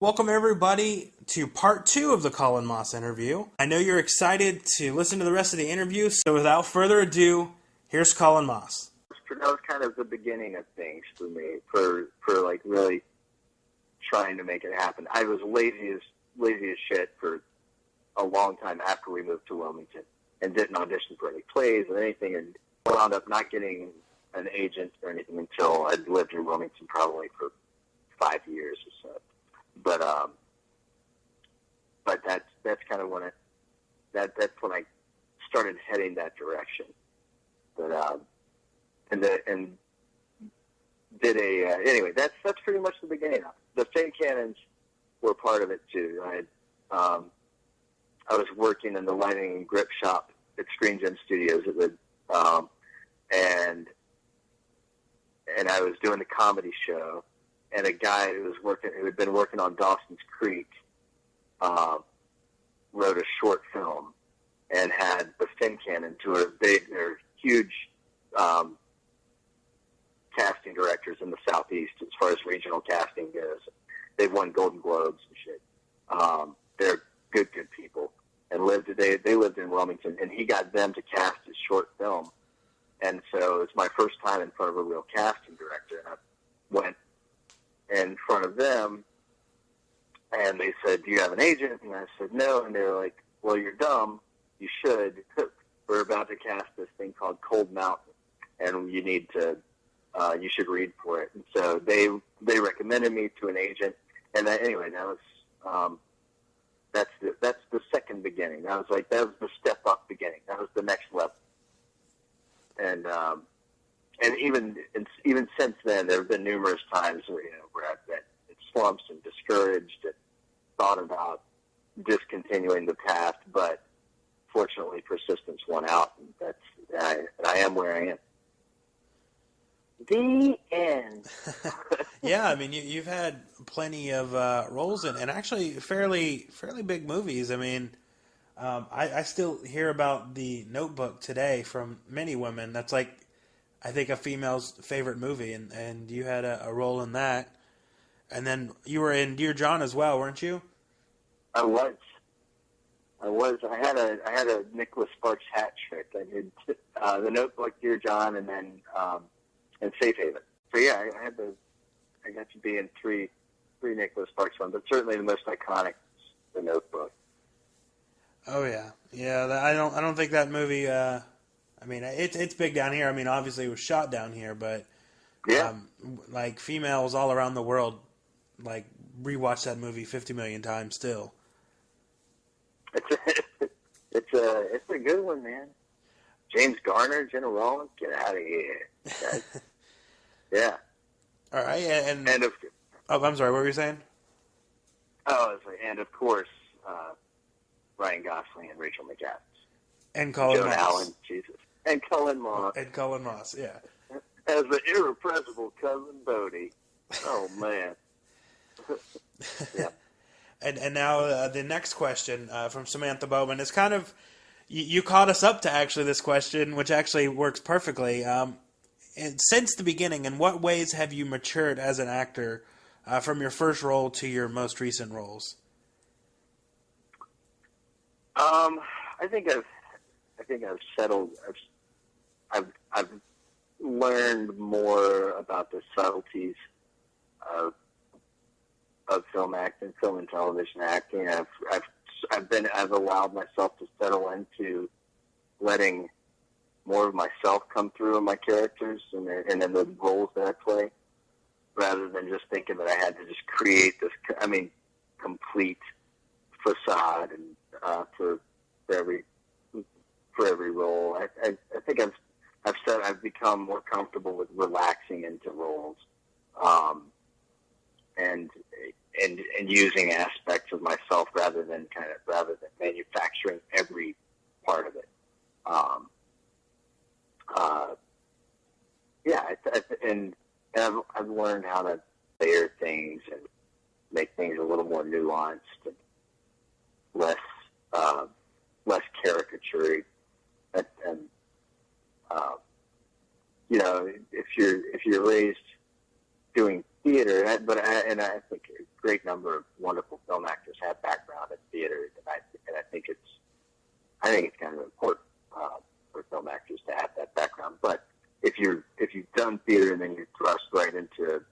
Welcome, everybody, to part two of the Cullen Moss interview. I know you're excited to listen to the rest of the interview, so without further ado, here's Cullen Moss. That was kind of the beginning of things for me, for like really trying to make it happen. I was lazy as shit for a long time after we moved to Wilmington and didn't audition for any plays or anything, and wound up not getting an agent or anything until I'd lived in Wilmington probably for 5 years or so. But that's kind of when that's when I started heading that direction. But and did anyway. That's pretty much the beginning of it. The Fin Cannons were part of it too. I was working in the lighting and grip shop at Screen Gem Studios at the and I was doing the comedy show. And a guy who had been working on Dawson's Creek, wrote a short film and had the Fin Cannons, who are they're huge casting directors in the Southeast as far as regional casting goes. They've won Golden Globes and shit. They're good people, and they lived in Wilmington, and he got them to cast his short film. And so it's my first time in front of a real casting director, and I went in front of them, and they said, "Do you have an agent?" And I said, "No." And they were like, "Well, you're dumb. You should. We're about to cast this thing called Cold Mountain, and you need to, you should read for it." And so they recommended me to an agent, and anyway, that was that's the second beginning. That was the step up beginning. That was the next level, and even since then, there have been numerous times where I've been in slumps and discouraged and thought about discontinuing the path, but fortunately, persistence won out, and I am where I am. The end. Yeah, I mean, you've had plenty of roles and actually fairly big movies. I mean, I still hear about The Notebook today from many women. That's like, I think, a female's favorite movie, and you had a role in that. And then you were in Dear John as well, weren't you? I was. I had a Nicholas Sparks hat trick. I did The Notebook, Dear John, and then and Safe Haven. So yeah, I got to be in three Nicholas Sparks ones, but certainly the most iconic is The Notebook. Oh yeah. I don't think that movie. I mean, it's big down here. I mean, obviously it was shot down here, but yeah, like females all around the world, like rewatch that movie 50 million times still. It's a good one, man. James Garner, Jenna Rollins, get out of here. Yeah. All right, and oh, I'm sorry. What were you saying? Oh, and of course, Ryan Gosling and Rachel McAdams. And Cullen Moss. Allen, Jesus. And Cullen Moss. And Cullen Moss, yeah. As the irrepressible cousin Bodie. Oh, man. Yeah. And now the next question from Samantha Bowman is kind of, you caught us up to actually this question, which actually works perfectly. And since the beginning, in what ways have you matured as an actor from your first role to your most recent roles? I think I've settled. I've learned more about the subtleties of film acting, film and television acting. I've allowed myself to settle into letting more of myself come through in my characters and in the roles that I play, rather than just thinking that I had to just create this, complete facade and for every role. I think I've become more comfortable with relaxing into roles, and using aspects of myself rather than manufacturing every part of it. And I've learned how to layer things and make things a little more nuanced and less caricature. And if you're raised doing theater, I think great number of wonderful film actors have background in theater, and I think it's kind of important for film actors to have that background. But if you've done theater and then you're thrust right into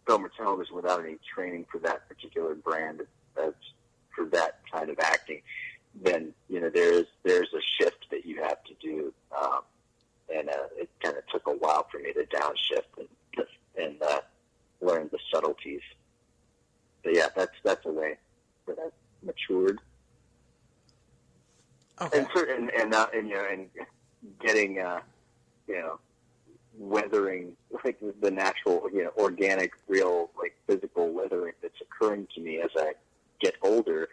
film or television without any training for that particular brand, for that kind of acting, then there's a shift that you have to do, and it kind of took a while for me to downshift and learn the subtleties. But yeah, that's a way that I've matured. Okay. And getting weathering, like the natural, organic, real, like physical weathering that's occurring to me as I get older.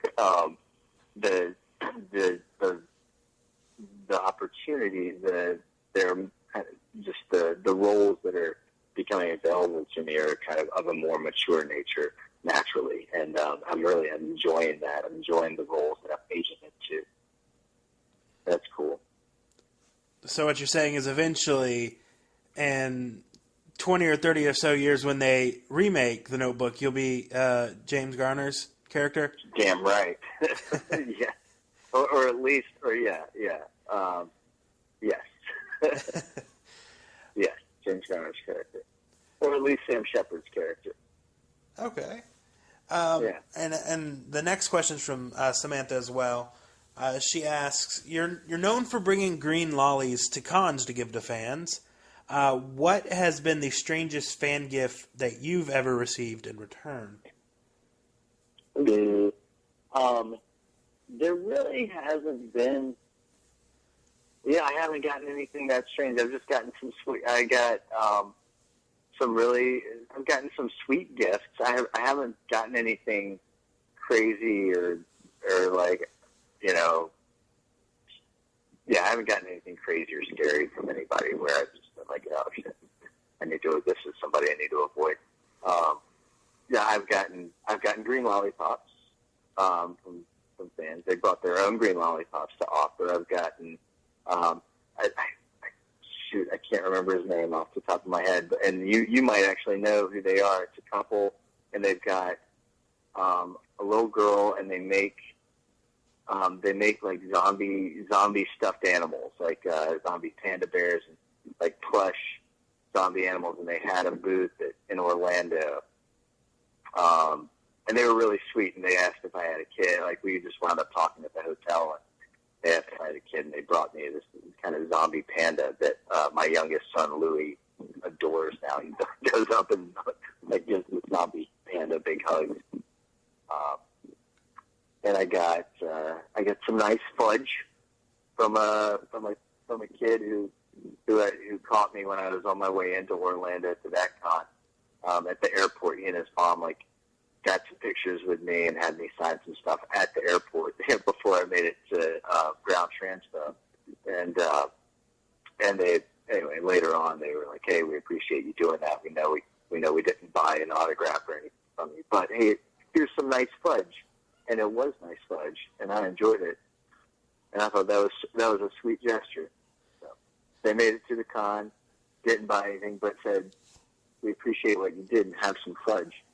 The opportunity, they're kind of just the roles that are becoming available to me are kind of a more mature nature naturally, and I'm enjoying that. I'm enjoying the roles that I'm aging into. That's cool. So what you're saying is eventually, in 20 or 30 or so years when they remake The Notebook, you'll be James Garner's character? Damn right. Yeah. Or at least, yes. Yes, James Garner's character. Or at least Sam Shepard's character. Okay. Yeah. And the next question is from Samantha as well. She asks, you're known for bringing green lollies to cons to give to fans. What has been the strangest fan gift that you've ever received in return? There really hasn't been. Yeah, I haven't gotten anything that strange. I've just gotten some sweet. I've gotten some sweet gifts. I haven't gotten anything crazy or like, I haven't gotten anything crazy or scary from anybody where I've just been like, oh shit, this is somebody I need to avoid. I've gotten green lollipops from fans. They brought their own green lollipops to offer. I've gotten I can't remember his name off the top of my head, and you might actually know who they are. It's a couple, and they've got a little girl, and they make like zombie stuffed animals, like zombie panda bears and like plush zombie animals, and they had a booth in Orlando. And they were really sweet, and they asked if I had a kid. Like, we just wound up talking at the hotel, and they asked if I had a kid, and they brought me this kind of zombie panda that my youngest son, Louis, adores now. He goes up and like gives the zombie panda big hugs. And I got some nice fudge from a kid who caught me when I was on my way into Orlando to that con. At the airport, he and his mom got some pictures with me and had me sign some stuff at the airport before I made it to ground transfer. And anyway, later on they were like, "Hey, we appreciate you doing that. We know we didn't buy an autograph or anything from you, but hey, here's some nice fudge." And it was nice fudge, and I enjoyed it. And I thought that was a sweet gesture. So they made it to the con, didn't buy anything, but said, "We appreciate what you did and have some fudge."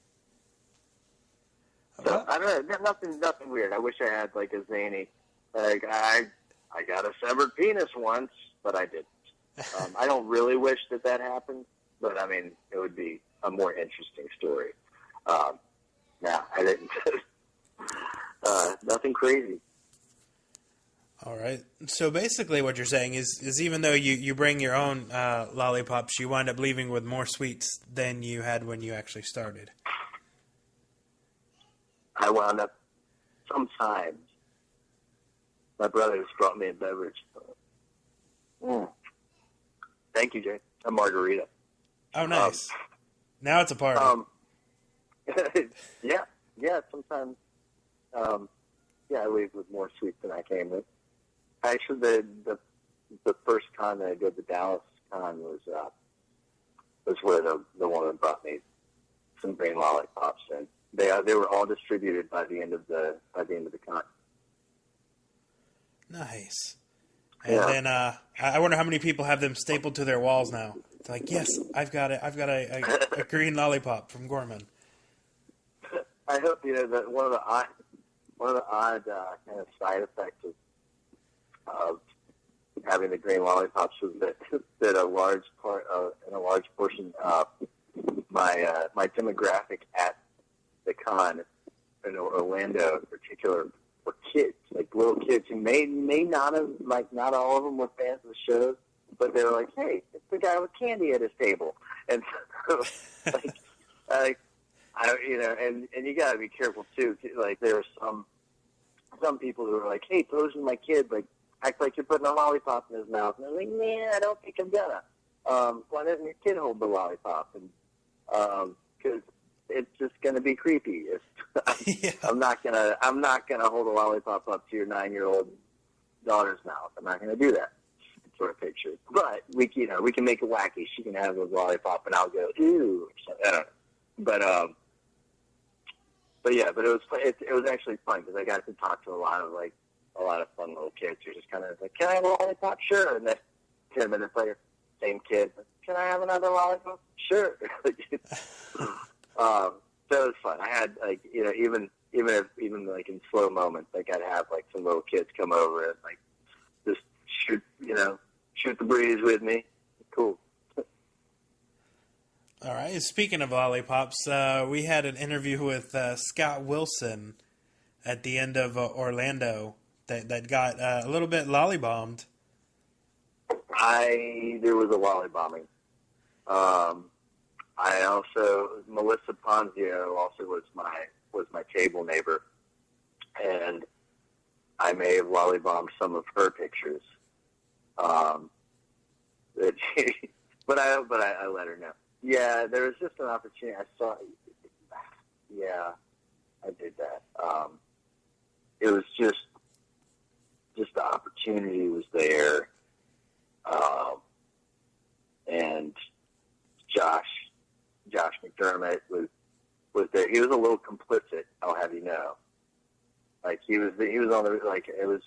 So I don't know, nothing weird. I wish I had like a zany, like I got a severed penis once, but I didn't. I don't really wish that happened, but I mean, it would be a more interesting story. I didn't. Nothing crazy. All right. So basically what you're saying is even though you bring your own lollipops, you wind up leaving with more sweets than you had when you actually started. I wound up, sometimes, my brother has brought me a beverage. Thank you, Jay. A margarita. Oh, nice. Now it's a party. Yeah, sometimes, I leave with more sweets than I came with. Actually, the first con that I did, the Dallas con, was where the woman brought me some green lollipops, and they were all distributed by the end of the con. Nice. And then I wonder how many people have them stapled to their walls now. It's like, yes, I've got it. I've got a green lollipop from Gorman. I hope that one of the odd kind of side effects of having the green lollipops was that a large portion of my demographic at the con in Orlando in particular were kids, like little kids who may not have, like, not all of them were fans of the shows, but they were like, hey, it's the guy with candy at his table. And so, and you gotta be careful too. Like, there are some people who are like, hey, pose with my kid, like, act like you're putting a lollipop in his mouth. And I'm like, man, I don't think I'm gonna. Why doesn't your kid hold the lollipop? And because it's just gonna be creepy. Yeah. I'm not gonna hold a lollipop up to your 9-year-old daughter's mouth. I'm not gonna do that sort of picture. But we can make it wacky. She can have a lollipop, and I'll go ew. I don't know. But it was actually fun because I got to talk to a lot of fun little kids who just kind of like, can I have a lollipop? Sure. And then 10 minutes later, same kid, can I have another lollipop? Sure. So it was fun. I had, like, even like in slow moments, like, I'd have like some little kids come over and like just shoot the breeze with me. Cool. All right. Speaking of lollipops, we had an interview with Scott Wilson at the end of Orlando that got a little bit lollybombed. There was a lollybombing. Melissa Ponzio also was my table neighbor, and I may have lollybombed some of her pictures. But I let her know. Yeah, there was just an opportunity. I saw. Yeah, I did that. It was just the opportunity was there, and Josh McDermott was there. He was a little complicit, I'll have you know. Like, he was on the, like, it was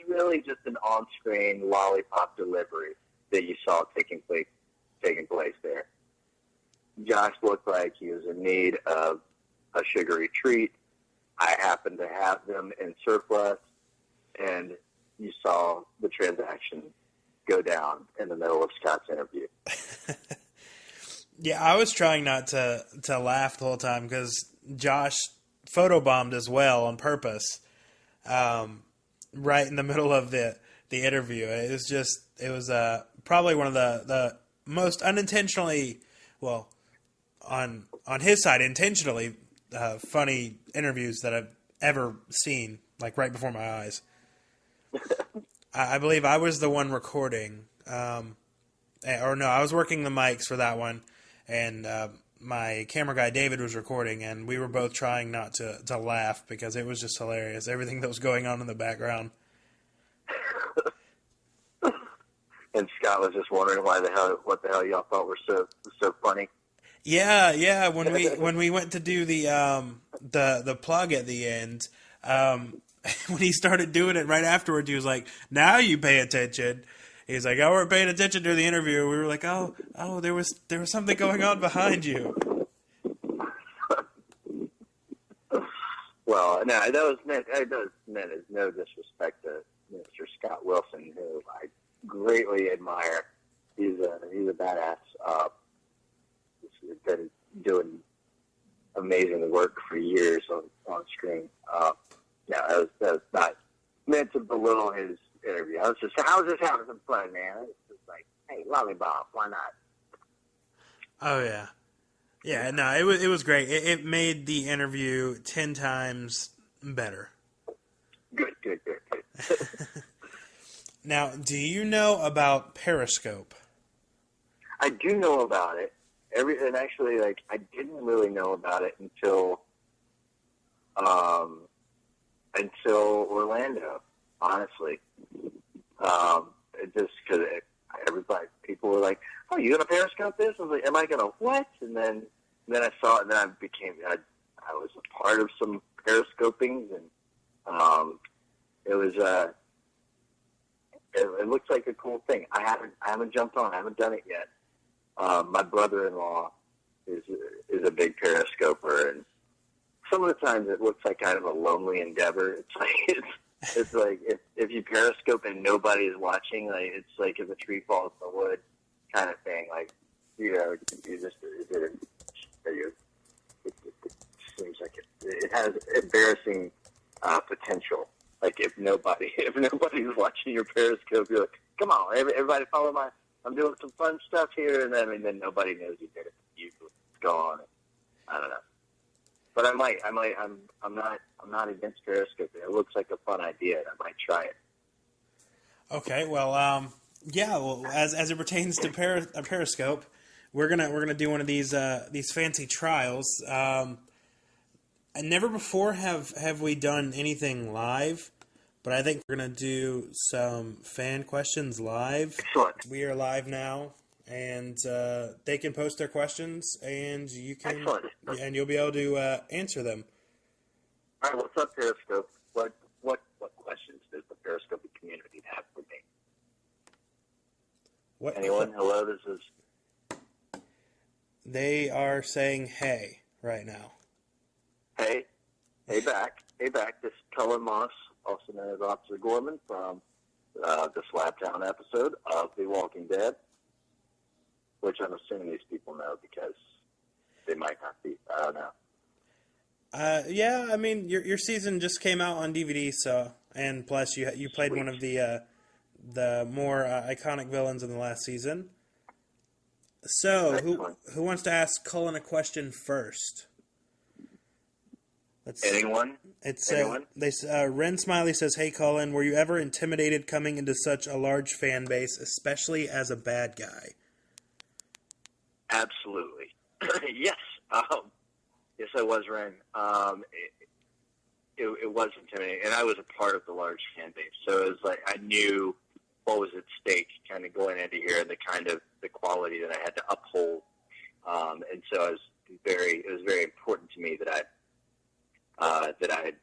really just an on-screen lollipop delivery that you saw taking place there. Josh looked like he was in need of a sugary treat. I happened to have them in surplus, and you saw the transaction go down in the middle of Scott's interview. Yeah, I was trying not to laugh the whole time because Josh photobombed as well on purpose, right in the middle of the interview. It was probably one of the most unintentionally, well, on his side, intentionally funny interviews that I've ever seen, like right before my eyes. I believe I was the one recording, I was working the mics for that one, and my camera guy David was recording, and we were both trying not to laugh because it was just hilarious, everything that was going on in the background. And Scott was just wondering what the hell y'all thought were so funny. Yeah. When we went to do the plug at the end, when he started doing it right afterwards, he was like, "Now you pay attention." He's like, "Oh, we're paying attention during the interview." We were like, "Oh, there was something going on behind you." Well, no, that was meant as no disrespect to Mr. Scott Wilson, who I greatly admire. He's a badass. He's been doing amazing work for years on screen. That was not meant to belittle his interview. I was just having some fun, man. It's just like, hey, lollipop, why not? Oh yeah. Yeah, no, it was great. It made the interview 10 times better. Good. Now, do you know about Periscope? I do know about it. And actually, like, I didn't really know about it until Orlando, honestly. Just because people were like, "Oh, you gonna Periscope this?" I was like, "Am I gonna what?" And then I saw it, and then I was a part of some Periscopings, and it was it looks like a cool thing. I haven't jumped on. I haven't done it yet. My brother-in-law is a big Periscoper, and some of the times it looks like kind of a lonely endeavor. It's like if you periscope and nobody is watching, like it's like if a tree falls in the wood kind of thing. Like, you know, you just it seems like it has embarrassing potential. Like if nobody's watching your periscope, you're like, come on, everybody follow I'm doing some fun stuff here, and then nobody knows you did it. It's gone. I don't know. But I'm not against periscope. It looks like a fun idea, and I might try it. Okay, well, yeah. Well, as it pertains to periscope, we're gonna do one of these fancy trials. Never before have we done anything live, but I think we're gonna do some fan questions live. Excellent. We are live now, and they can post their questions, and you can, Excellent. and you'll be able to answer them. All right, what's up, Periscope? What questions does the Periscope community have for me? What? Anyone? Hello, this is. They are saying "hey" right now. Hey back. This is Cullen Moss, also known as Officer Gorman from the Slaptown episode of The Walking Dead, which I'm assuming these people know because they might not be. I don't know. Yeah, I mean, your season just came out on DVD, so, and plus you played Sweet. one of the more iconic villains in the last season. So, Excellent. who wants to ask Cullen a question first? Anyone? Anyone? Ren Smiley says, "Hey Cullen, were you ever intimidated coming into such a large fan base, especially as a bad guy?" Absolutely. Yes. Yes, I was, Ren. It was intimidating, and I was a part of the large fan base, so it was like I knew what was at stake, kind of going into here, and the quality that I had to uphold, and so it was very important to me that I had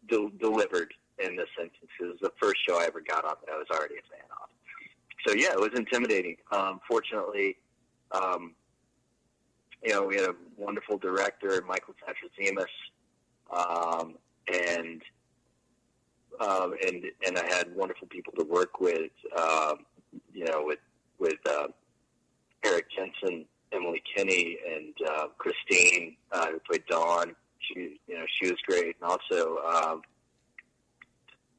delivered in this instance. It was the first show I ever got on that I was already a fan of. So yeah, it was intimidating. Fortunately, we had a wonderful director, Michael Tatrazimus, and I had wonderful people to work with. With Eric Jensen, Emily Kinney, and Christine, who played Dawn. She was great, and also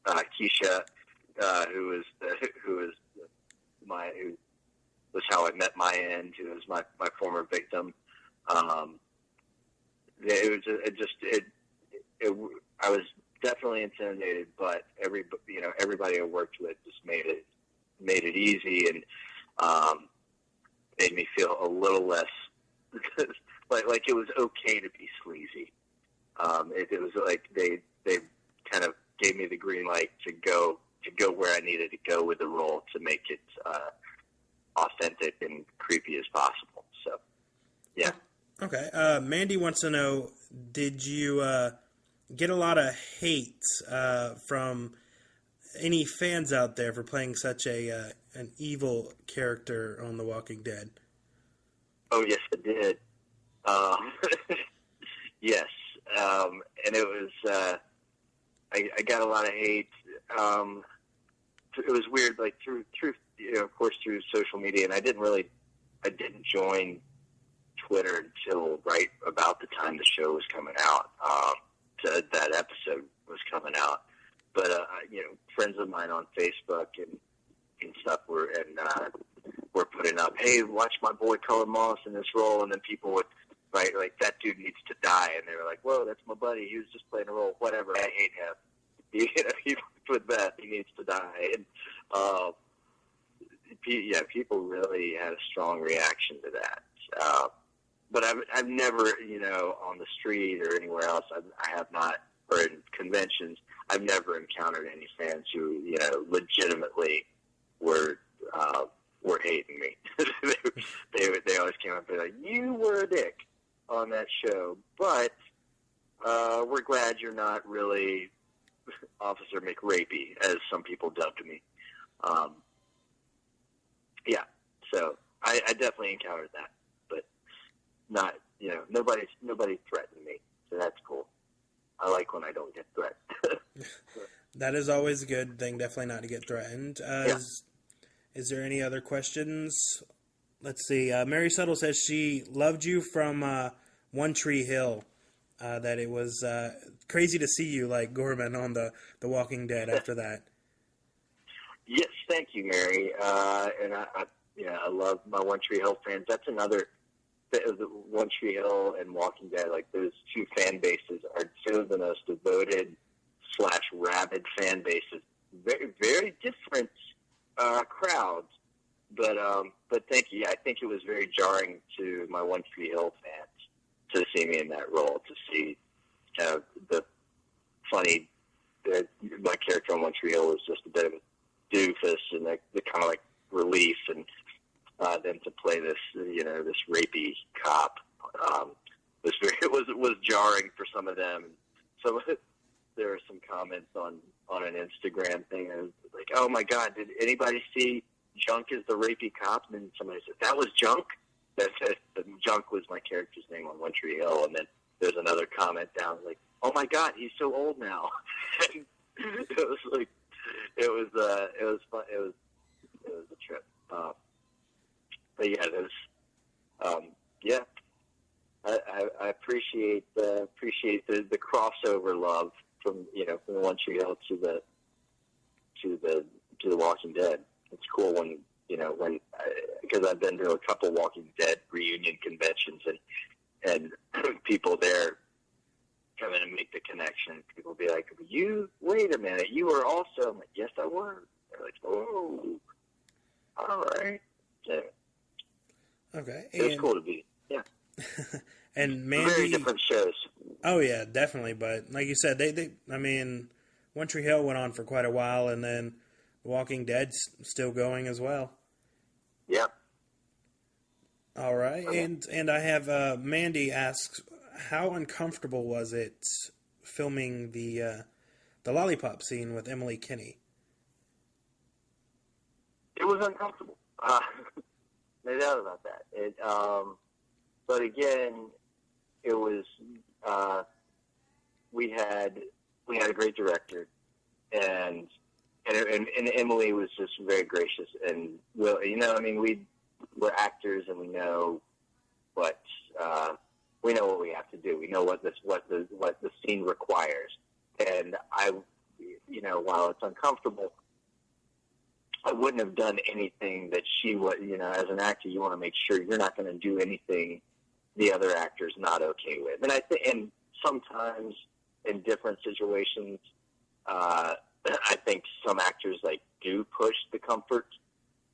Keisha, who was how I met my end, who was my former victim. I was definitely intimidated, but everybody I worked with just made it easy and made me feel a little less like it was okay to be sleazy. It was like they kind of gave me the green light to go where I needed to go with the role to make it authentic and creepy as possible. So, yeah. Okay. Mandy wants to know: did you get a lot of hate from any fans out there for playing such an evil character on The Walking Dead? Oh yes, I did. Yes, and it was. I got a lot of hate. It was weird, like through of course through social media, and I didn't join Twitter until right about the time the show was coming out. That episode was coming out, but friends of mine on Facebook and stuff were putting up, "Hey, watch my boy Cullen Moss in this role," and then people would write like, "That dude needs to die," and they were like, "Whoa, that's my buddy. He was just playing a role. Whatever. I hate him. He with that. He needs to die." And people really had a strong reaction to that. But I've never, on the street or anywhere else, I have not, or in conventions, I've never encountered any fans who, legitimately were hating me. they always came up and be like, "You were a dick on that show, but we're glad you're not really Officer McRapey," as some people dubbed me. Yeah, so I definitely encountered that, but nobody threatened me, so that's cool. I like when I don't get threatened. That is always a good thing. Definitely not to get threatened. Yeah. Is there any other questions? Let's see. Mary Settle says she loved you from One Tree Hill. That it was crazy to see you like Gorman on the Walking Dead after that. Yes, thank you, Mary. And I love my One Tree Hill fans. That's another. The One Tree Hill and Walking Dead, like those two fan bases, are two of the most devoted / rabid fan bases. Very, very different crowds, but thank you. I think it was very jarring to my One Tree Hill fans to see me in that role, to see the funny. My character on One Tree Hill was just a bit of a doofus, and the kind of like relief, and then to play this rapey cop was jarring for some of them. So there were some comments on an Instagram thing, and like, "Oh my God, did anybody see Junk as the rapey cop?" And then somebody said, "That was Junk." That Junk was my character's name on One Tree Hill, and then there's another comment down like, "Oh my God, he's so old now." And it was like, it was fun. It was a trip. But yeah, there's, I appreciate the crossover love from the One Tree Hill to the Walking Dead. It's cool when because I've been to a couple Walking Dead reunion conventions, and people there come in and make the connection. People be like, "You wait a minute, you were also." I'm like, "Yes, I was." They're like, "Oh, all right." Yeah. Okay. It was cool to be, yeah. And Mandy, very different shows. Oh yeah, definitely. But like you said, I mean, One Tree Hill went on for quite a while, and then Walking Dead's still going as well. Yep. All right, Okay. and I have Mandy asks, how uncomfortable was it filming the lollipop scene with Emily Kinney? It was uncomfortable. No doubt about that. But again, it was. We had a great director, and Emily was just very gracious and we're actors, and we know what we have to do. We know what the scene requires, and while it's uncomfortable, I wouldn't have done anything that she would. As an actor, you want to make sure you're not going to do anything the other actor's not okay with. And and sometimes in different situations, I think some actors do push the comfort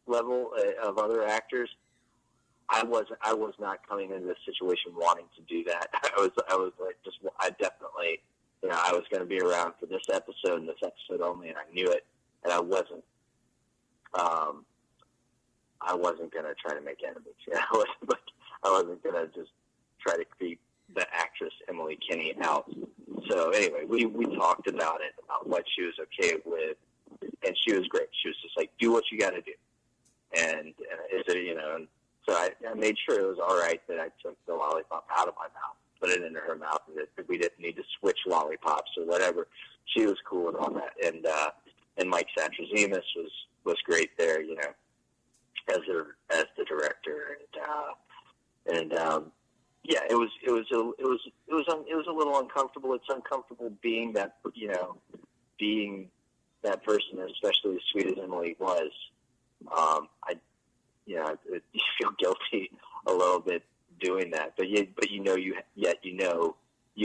level of other actors. I was not coming into this situation wanting to do that. I definitely, I was going to be around for this episode and this episode only, and I knew it, and I wasn't going to try to make enemies. I wasn't going to just try to creep the actress Emily Kinney out. So anyway, we talked about it, about what she was okay with, and she was great. She was just like, do what you got to do. And and so I made sure it was all right that I took the lollipop out of my mouth, put it into her mouth, and that we didn't need to switch lollipops or whatever. She was cool with all that. And Mike Satrazemis was great there, as the director, yeah, it was a little uncomfortable. It's uncomfortable being that person, especially as sweet as Emily was. I feel guilty a little bit doing that, but you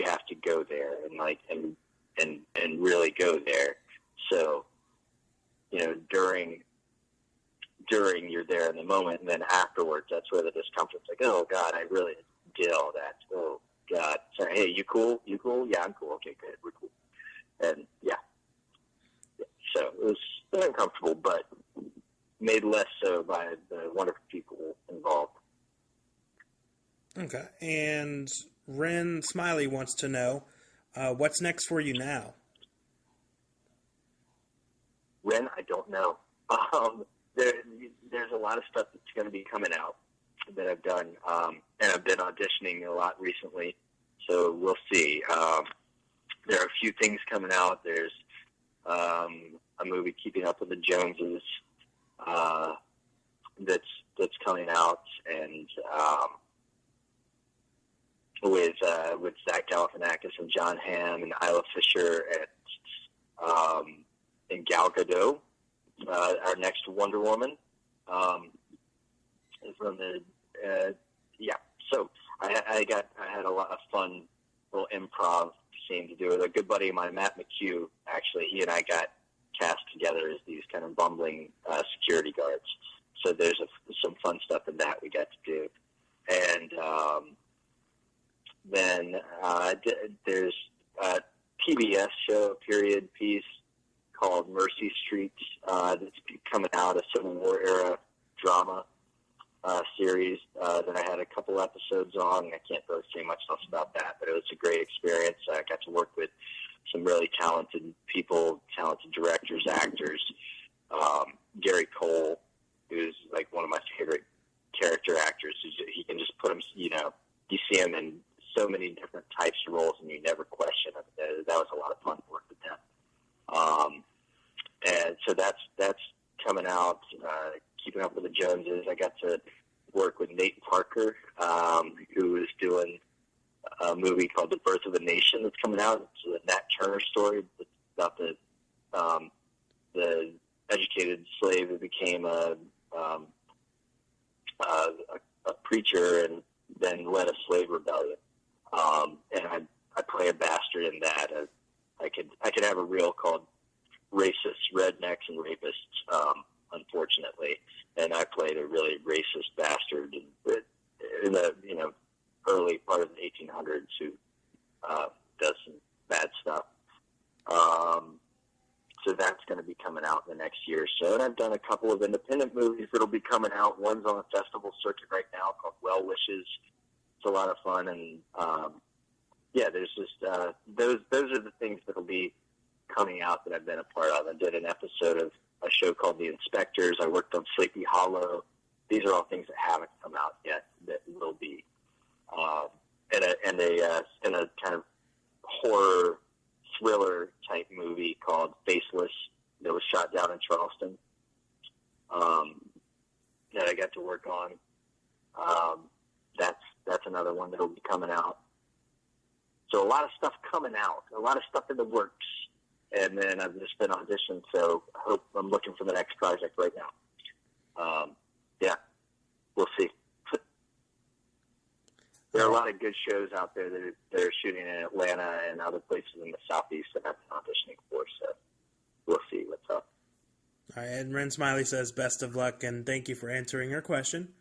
have to go there and really go there. So during you're there in the moment, and then afterwards, that's where the discomfort's like, oh God, I really did all that. Oh God. So, hey, you cool? You cool? Yeah, I'm cool. Okay, good. We're cool. And yeah. So it was uncomfortable, but made less so by the wonderful people involved. Okay. And Ren Smiley wants to know, what's next for you now? Ren, I don't know. There's a lot of stuff that's going to be coming out. that I've done, and I've been auditioning a lot recently. So we'll see. There are a few things coming out. There's a movie, Keeping Up with the Joneses, that's coming out, and with Zach Galifianakis and John Hamm and Isla Fisher and Gal Gadot, our next Wonder Woman. From the so I had a lot of fun little improv scene to do with a good buddy of mine, Matt McHugh. Actually, he and I got cast together as these kind of bumbling security guards. So there's some fun stuff in that we got to do, and then there's a PBS show, a period piece called Mercy Street that's coming out, a Civil War era drama series that I had a couple episodes on. I can't really say much else about that, but it was a great experience. I got to work with some really talented people, talented directors, actors. Gary Cole, who's like one of my favorite character actors. He can just put him, you see him in so many different types of roles, and you never question him. That was a lot of fun to work with them. And so that's coming out. Keeping Up with the Joneses. I got to work with Nate Parker, who is doing a movie called The Birth of a Nation that's coming out. It's a Nat Turner story. It's about the educated slave who became a preacher and then led a slave rebellion. And I play a bastard in that. I could have a reel called Racists, Rednecks, and Rapists, unfortunately. And I played a really racist bastard in the early part of the 1800s who does some bad stuff. So that's going to be coming out in the next year or so. And I've done a couple of independent movies that'll be coming out. One's on a festival circuit right now called Well Wishes. It's a lot of fun, and there's just those are the things that'll be coming out that I've been a part of. I did an episode of a show called The Inspectors. I worked on Sleepy Hollow. These are all things that haven't come out yet that will be. In a kind of horror thriller type movie called Faceless that was shot down in Charleston, that I got to work on. That's another one that'll be coming out. So a lot of stuff coming out, a lot of stuff in the works. And then I've just been auditioning, so I'm looking for the next project right now. We'll see. There are a lot of good shows out there that are shooting in Atlanta and other places in the Southeast that I've been auditioning for, so we'll see what's up. All right, and Ren Smiley says, best of luck, and thank you for answering your question.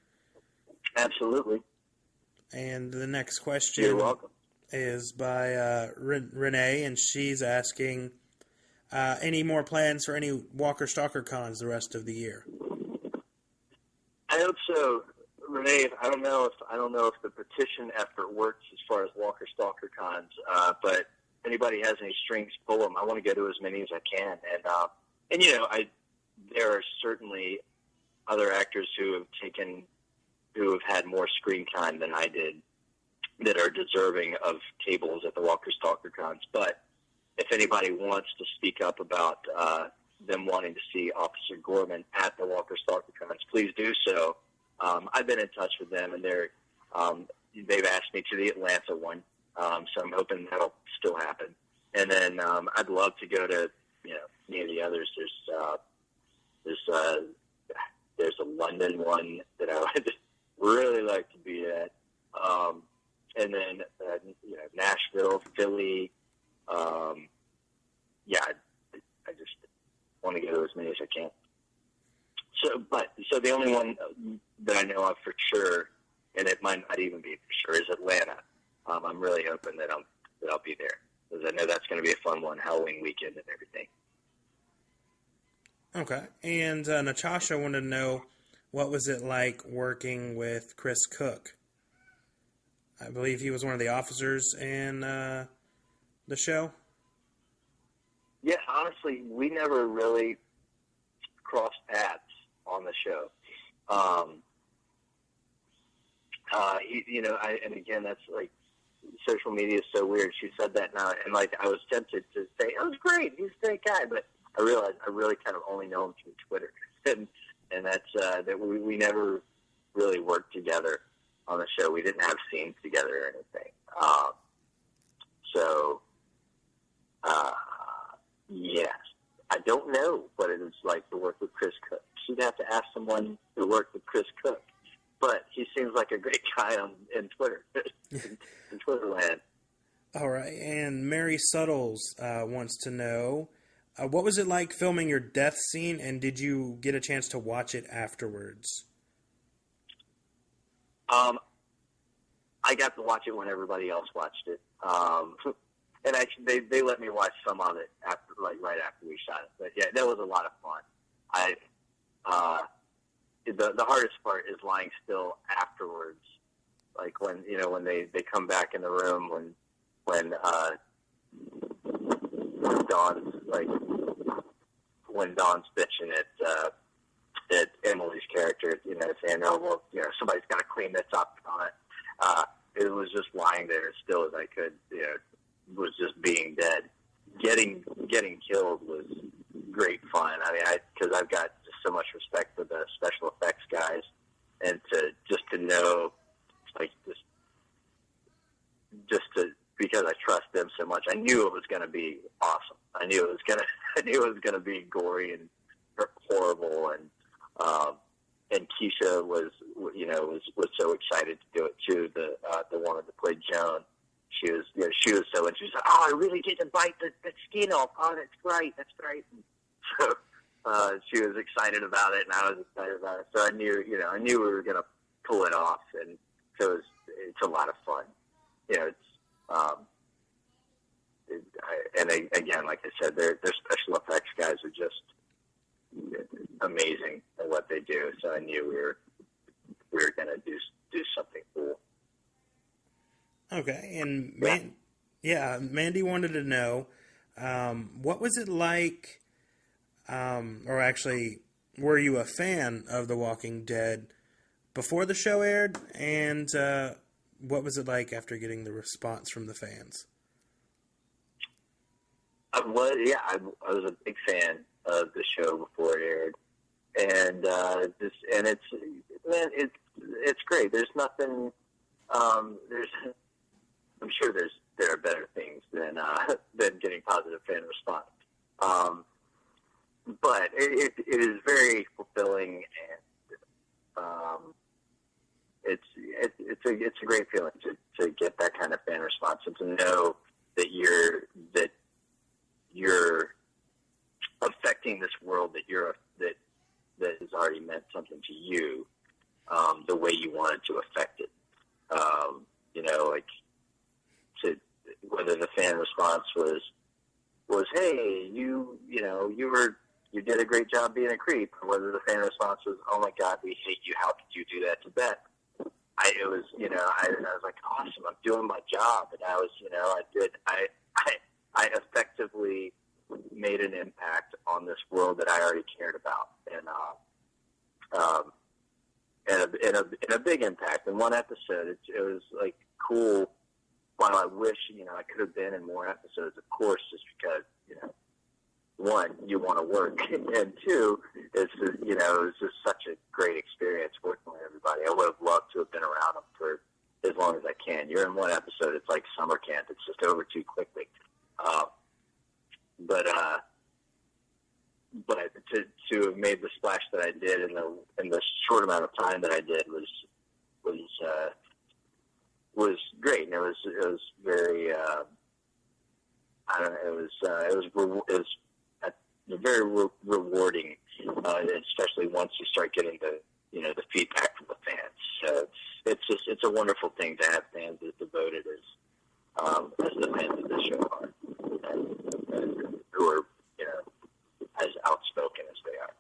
Absolutely. And the next question You're welcome. Is by Renee, and she's asking, any more plans for any Walker Stalker cons the rest of the year? I hope so, Renee. I don't know if the petition effort works as far as Walker Stalker cons, but if anybody has any strings, pull them. I want to go to as many as I can, and there are certainly other actors who have had more screen time than I did that are deserving of tables at the Walker Stalker cons. But if anybody wants to speak up about them wanting to see Officer Gorman at the Walker Stalker cons, please do so. I've been in touch with them, and they've asked me to the Atlanta one, so I'm hoping that'll still happen. And then I'd love to go to any of the others. There's a London one that I would really like to be at. And then, Nashville, Philly. I just want to go to as many as I can. So the only one that I know of for sure, and it might not even be for sure, is Atlanta. I'm really hoping that I'll be there, because I know that's going to be a fun one, Halloween weekend and everything. Okay. And Natasha wanted to know, what was it like working with Chris Cook? I believe he was one of the officers in the show. Yeah, honestly, we never really crossed paths on the show. And again, that's like, social media is so weird. She said that now, and like I was tempted to say, "Oh, it's great, he's a great guy," but I realized I really kind of only know him through Twitter, and that's that we never really worked together on the show. We didn't have scenes together or anything. So, yes, I don't know what it is like to work with Chris Cook. She'd have to ask someone who worked with Chris Cook. But he seems like a great guy in Twitter, in Twitterland. All right, and Mary Suttles wants to know, what was it like filming your death scene, and did you get a chance to watch it afterwards? I got to watch it when everybody else watched it, and actually they let me watch some of it right after we shot it. But yeah, that was a lot of fun. The hardest part is lying still afterwards, like when they come back in the room when Dawn's bitching at Emily's character, saying, "Oh well, somebody's got to clean this up on it." It was just lying there as still as I could. Was just being dead. Getting killed was great fun. I mean, because I've got just so much respect for the special effects guys, and to know, like, because I trust them so much, I knew it was going to be awesome. I knew it was going to be gory and horrible, and Keisha was so excited to do it too. The woman that played Joan. She was so, and she was like, "Oh, I really get to bite the skin off. Oh, that's great. And so she was excited about it, and I was excited about it. So I knew we were going to pull it off, and so it's a lot of fun. Again, like I said, their special effects guys are just amazing at what they do. So I knew we were going to do something cool. Okay, and Mandy wanted to know, what was it like, or actually, were you a fan of The Walking Dead before the show aired, and what was it like after getting the response from the fans? I was a big fan of the show before it aired, and it's great. There's nothing. I'm sure there are better things than getting positive fan response. But it is very fulfilling, and it's a great feeling to get that kind of fan response, and to know that you're affecting this world that has already meant something to you, the way you wanted to affect it. Whether the fan response was hey, you did a great job being a creep, or whether the fan response was, oh my God, we hate you, how could you do that to Beth? I was like, awesome, I'm doing my job, and I effectively made an impact on this world that I already cared about, and a big impact. In one episode, it was like cool. While I wish I could have been in more episodes, of course, just because one, you want to work, and two, it was just such a great experience working with everybody. I would have loved to have been around them for as long as I can. You're in one episode, it's like summer camp. It's just over too quickly. But to have made the splash that I did in the short amount of time that I did was great, and it was very it was very rewarding, especially once you start getting the feedback from the fans. So it's a wonderful thing to have fans as devoted as the fans of this show are, and who are as outspoken as they are.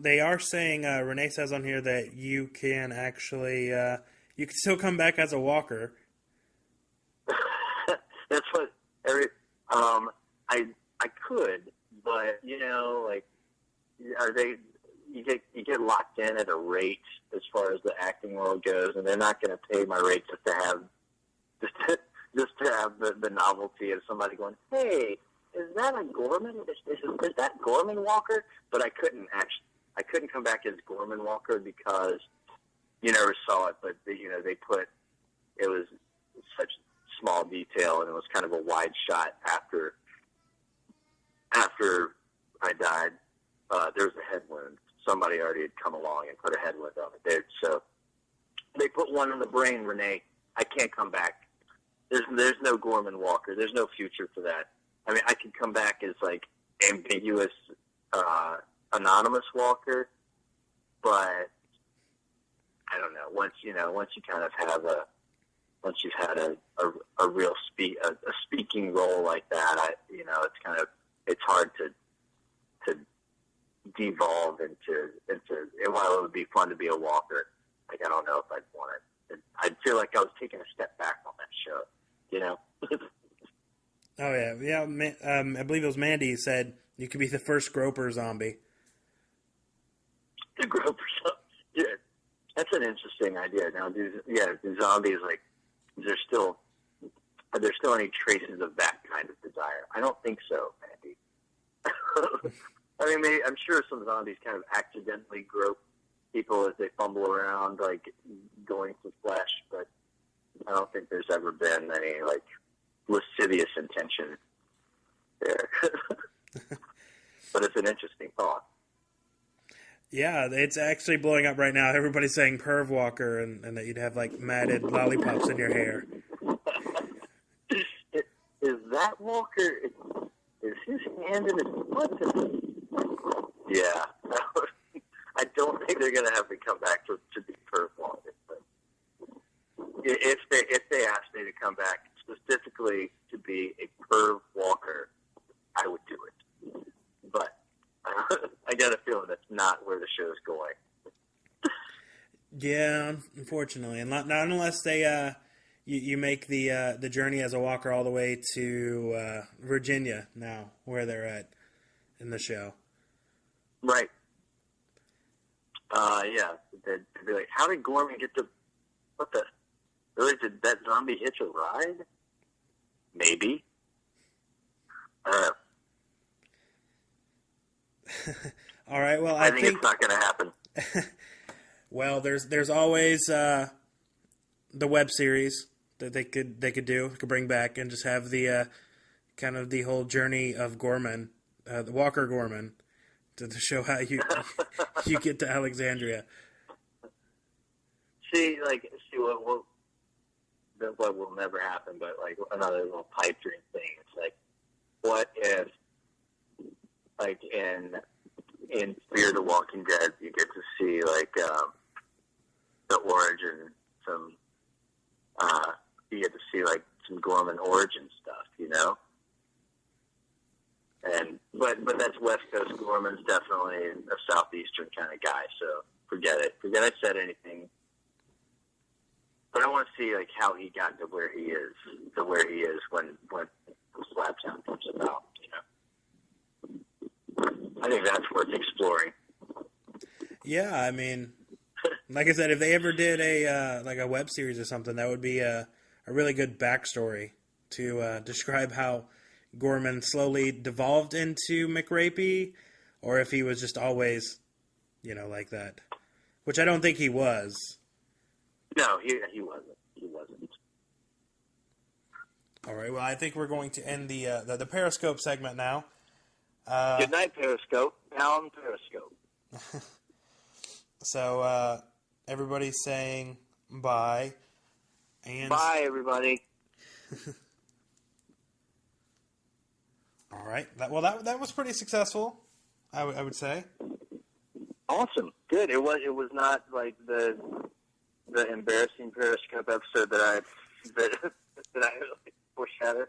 They are saying, Renee says on here that you can actually, you can still come back as a walker. That's what I could, but are they? You get locked in at a rate as far far as the acting world goes, and they're not going to pay my rate just to have the novelty of somebody going, "Hey, is that a Gorman? Is that Gorman Walker?" But I couldn't come back as Gorman Walker because you never saw it. But they put it was such small detail, and it was kind of a wide shot after I died. There was a head wound. Somebody already had come along and put a head wound on it, dude. So they put one in the brain, Renee. I can't come back. There's no Gorman Walker. There's no future for that. I mean, I could come back as like ambiguous, anonymous Walker, but I don't know. Once you kind of have once you've had a real speaking role like that, it's hard to devolve into. While it would be fun to be a Walker, like I don't know if I'd want it. I'd feel like I was taking a step back on that show. Oh yeah. I believe it was Mandy said you could be the first Groper zombie. The Groper zombie. Yeah, that's an interesting idea. Now, the zombies, like, are there still any traces of that kind of desire? I don't think so, Mandy. I mean, I'm sure some zombies kind of accidentally grope people as they fumble around, like, going for flesh, but I don't think there's ever been any, like, lascivious intention there. But it's an interesting thought. Yeah, it's actually blowing up right now. Everybody's saying perv walker and that you'd have, like, matted lollipops in your hair. Is that Walker? Is his hand in his butt? Yeah. I don't think they're going to have me come back to be perv walker. But if they asked me to come back specifically to be a perv walker, I would do it. But I got a feeling that's not where the show's going. Yeah, unfortunately, and not unless they you make the journey as a walker all the way to Virginia now, where they're at in the show. Right. Yeah. They'd be like, how did Gorman get to... What the... Really, did that zombie hitch a ride? Maybe. All right, well, I think it's not going to happen. Well, there's always the web series that they could bring back and just have the kind of the whole journey of Gorman, the Walker Gorman, to show how you get to Alexandria. What will never happen, but like another little pipe dream thing. It's like, what if, like in Fear the Walking Dead, you get to see like the origin, you get to see like some Gorman origin stuff, But that's West Coast. Gorman's definitely a Southeastern kind of guy, so forget it. Forget I said anything. But I want to see like how he got to where he is when Slaptown comes about. I think that's worth exploring. Yeah, I mean, like I said, if they ever did a web series or something, that would be a really good backstory to describe how Gorman slowly devolved into McRapey, or if he was just always, like that. Which I don't think he was. No, he wasn't. He wasn't. All right. Well, I think we're going to end the Periscope segment now. Good night, Periscope. Pound Periscope. So everybody's saying bye. And bye, everybody. All right. That was pretty successful, I would say. Awesome. Good. It was not like the embarrassing Periscope episode that I foreshadowed.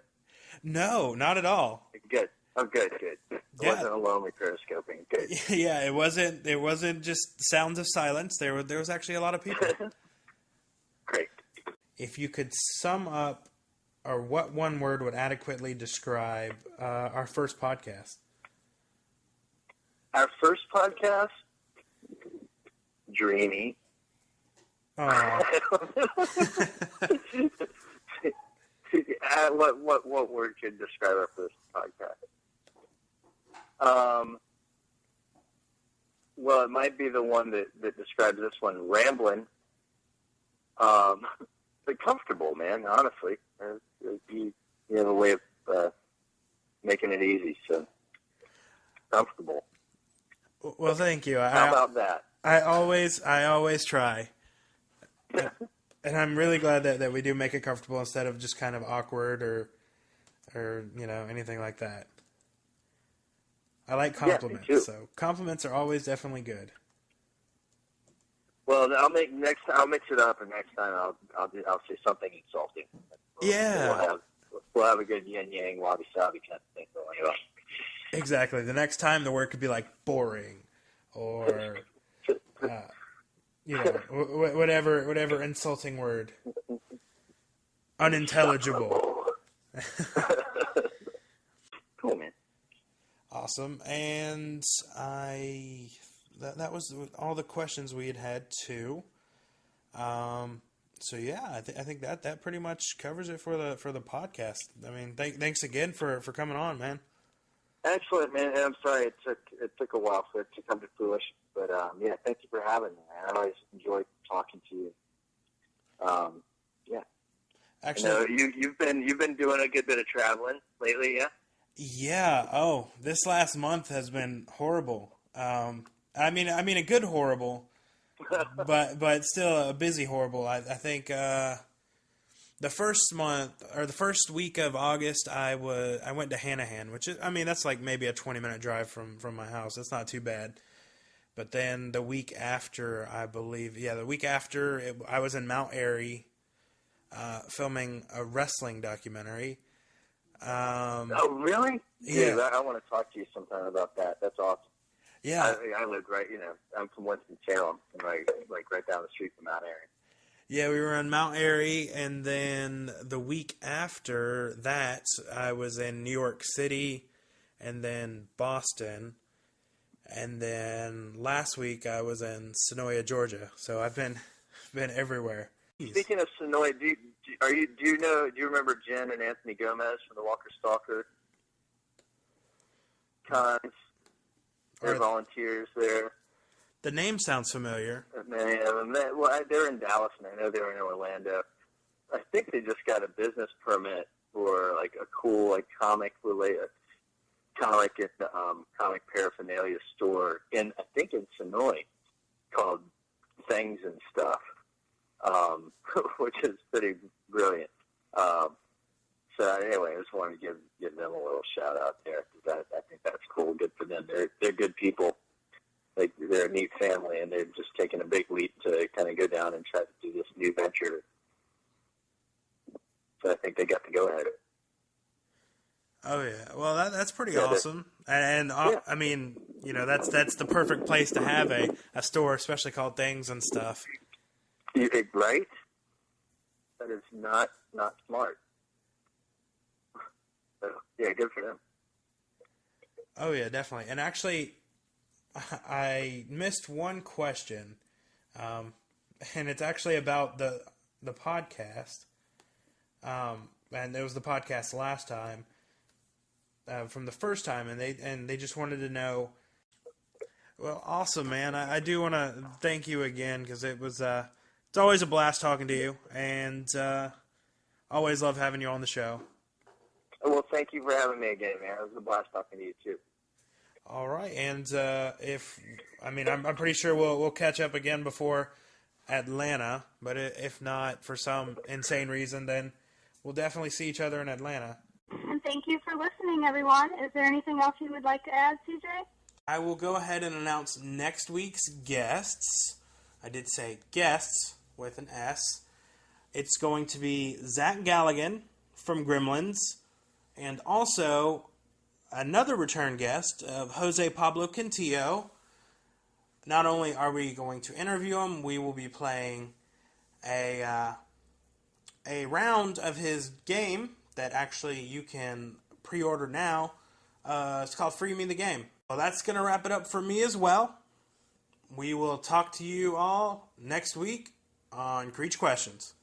No, not at all. Good. Oh, good. It wasn't a lonely Periscoping. Good. Yeah, it wasn't just sounds of silence. There was actually a lot of people. Great. If you could sum up, or what one word would adequately describe our first podcast? Our first podcast? Dreamy. Aw. What word should describe our first podcast? Well, it might be the one that describes this one, rambling. But comfortable, man. Honestly, you have a way of making it easy. So comfortable. Well, thank you. How about that? I always try. And I'm really glad that we do make it comfortable instead of just kind of awkward or anything like that. I like compliments, me too. so compliments are always definitely good. Well, I'll mix it up, and next time I'll say something insulting. Yeah, we'll have a good yin yang wabi sabi kind of thing going on. Exactly. The next time the word could be like boring, or whatever insulting word, unintelligible. Cool, man. Awesome. And that was all the questions we had too. So yeah, I think that pretty much covers it for the podcast. I mean, thanks again for coming on, man. Excellent, man. And I'm sorry it took a while for it to come to fruition, but yeah, thank you for having me, man. I always enjoy talking to you. Yeah. Actually, you've been doing a good bit of traveling lately, yeah. Yeah. Oh, this last month has been horrible. I mean a good horrible, but still a busy horrible. I think the first month or the first week of August, I went to Hanahan, which is, I mean, that's like maybe a 20-minute drive from my house. That's not too bad. But then the week after, I was in Mount Airy, filming a wrestling documentary. Oh, really? Yeah. Dude, I want to talk to you sometime about that. That's awesome. Yeah. I lived right, I'm from Winston-Salem, right down the street from Mount Airy. Yeah, we were in Mount Airy, and then the week after that, I was in New York City, and then Boston, and then last week I was in Sonoya, Georgia. So I've been everywhere. Speaking of Sonoya, do you remember Jen and Anthony Gomez from the Walker Stalker cons? They're volunteers there. The name sounds familiar. They're in Dallas, and I know they were in Orlando. I think they just got a business permit for like a cool comic paraphernalia store in Sonoy called Things and Stuff, which is pretty brilliant. So anyway, I just wanted to give them a little shout out there because I think that's cool. Good for them. They're good people. Like, they're a neat family, and they're just taking a big leap to kind of go down and try to do this new venture. So I think they got to go ahead. Oh yeah, well that's pretty awesome, and yeah. I mean, that's the perfect place to have a store, especially called Things and Stuff. Right? That is not smart. So, yeah, good for them. Oh yeah, definitely. And actually, I missed one question, and it's actually about the podcast. And it was the podcast last time, from the first time, and they just wanted to know. Well, awesome, man. I do want to thank you again because it's always a blast talking to you, and always love having you on the show. Well, thank you for having me again, man. It was a blast talking to you too. All right, and I'm pretty sure we'll catch up again before Atlanta, but if not for some insane reason, then we'll definitely see each other in Atlanta. And thank you for listening, everyone. Is there anything else you would like to add, CJ? I will go ahead and announce next week's guests. I did say guests with an S. It's going to be Zach Galligan from Gremlins, and also another return guest of Jose Pablo Quintillo. Not only are we going to interview him, we will be playing a round of his game that actually you can pre-order now. It's called Free Me the Game. Well, that's going to wrap it up for me as well. We will talk to you all next week. on Creech Questions.